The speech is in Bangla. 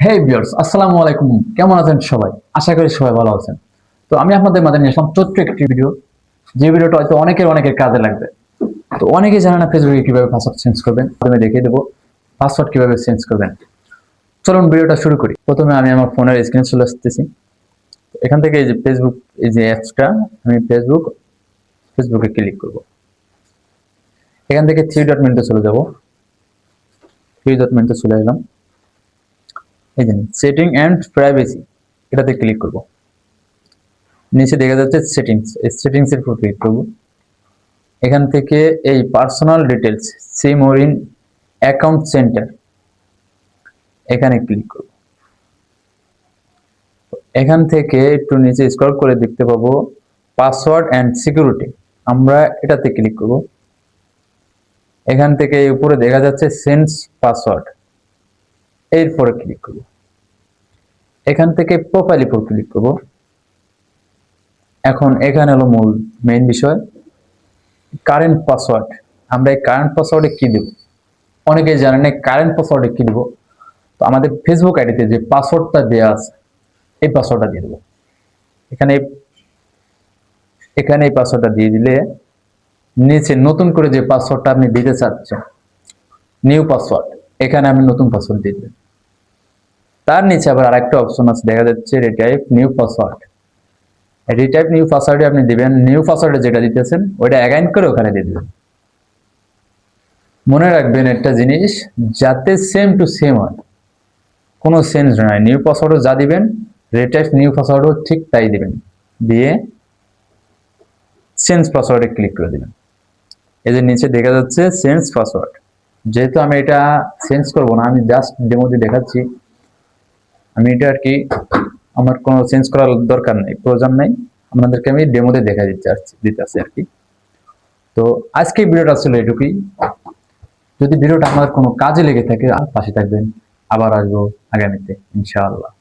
হে ভিউয়ার্স, আসসালামু আলাইকুম। কেমন আছেন সবাই? আশা করি সবাই ভালো আছেন। তো আমি আপনাদের মাঝে নিয়ে আসলাম ছোট্ট একটি ভিডিও, যে ভিডিওটা হয়তো অনেকের কাজে লাগবে। তো অনেকেই জানে না ফেসবুকে কিভাবে পাসওয়ার্ড চেঞ্জ করবেন। আমি দেখিয়ে দেবো পাসওয়ার্ড কিভাবে চেঞ্জ করবেন। চলুন ভিডিওটা শুরু করি। প্রথমে আমি আমার ফোনের স্ক্রিনে চলে আসতেছি। এখান থেকে এই যে ফেসবুক, এই যে অ্যাপসটা, আমি ফেসবুকে ক্লিক করব। এখান থেকে থ্রি ডট মেনুতে চলে যাব। থ্রি ডট মেনুতে চলে এলাম। এই যে সেটিং অ্যান্ড প্রাইভেসি, এটাতে ক্লিক করব। নিচে দেখা যাচ্ছে সেটিংস, এই সেটিংস এর উপর ক্লিক করব। এখান থেকে এই personal details, see more in account centre, এখানে ক্লিক করব। এখান থেকে একটু নিচে স্ক্রল করে দেখতে পাবো পাসওয়ার্ড অ্যান্ড সিকিউরিটি, আমরা এটাতে ক্লিক করব। এখান থেকে উপরে দেখা যাচ্ছে চেঞ্জ পাসওয়ার্ড, এরপরে ক্লিক করব। এখান থেকে প্রোফাইল উপর ক্লিক করব। এখন এখানে হলো মূল মেইন বিষয়, কারেন্ট পাসওয়ার্ড। আমরা এই কারেন্ট পাসওয়ার্ডে কি দেব? অনেকেই জানেন না কারেন্ট পাসওয়ার্ডে কি দেব। তো আমাদের ফেসবুক আইডিতে যে পাসওয়ার্ডটা দেওয়া আছে, এই পাসওয়ার্ডটা দিয়ে দেবো। এখানে এখানে এই পাসওয়ার্ডটা দিয়ে দিলে নিচে নতুন করে যে পাসওয়ার্ডটা আপনি দিতে চাচ্ছেন, নিউ পাসওয়ার্ড, এখানে আমি নতুন পাসওয়ার্ড দিয়ে দেবেন। তার নিচে আবার আরেকটা অপশন আছে, দেখা যাচ্ছে retype new password. Retype new পাসওয়ার্ডে আপনি দিবেন নিউ পাসওয়ার্ডে যেটা দিতেছেন ওইটা অ্যাগাইন করে ওখানে দিয়ে দিবেন। মনে রাখবেন একটা জিনিস, যাতে সেম টু সেম হয়, কোনো চেঞ্জ নয়। নিউ পাসওয়ার্ডও যা দিবেন, রিটাইপ নিউ পাসওয়ার্ডও ঠিক তাই দিবেন, দিয়ে চেঞ্জ পাসওয়ার্ডে ক্লিক করে দিবেন। এই যে নিচে দেখা যাচ্ছে চেঞ্জ পাসওয়ার্ড। যেহেতু আমি এটা চেঞ্জ করব না, আমি জাস্ট ডেমো দিয়ে দেখাচ্ছি। আমি এটা আর কি, আমার কোনো চেঞ্জ করার দরকার নেই, প্রয়োজন নেই। আপনাদেরকে আমি ডেমোতে দেখা দিতেছি আর কি। তো আজকে ভিডিওটা ছিল এটুকুই। যদি ভিডিওটা আমাদের কোনো কাজে লেগে থাকে, আর পাশে থাকবেন। আবার আসবো আগামীতে ইনশাআল্লাহ।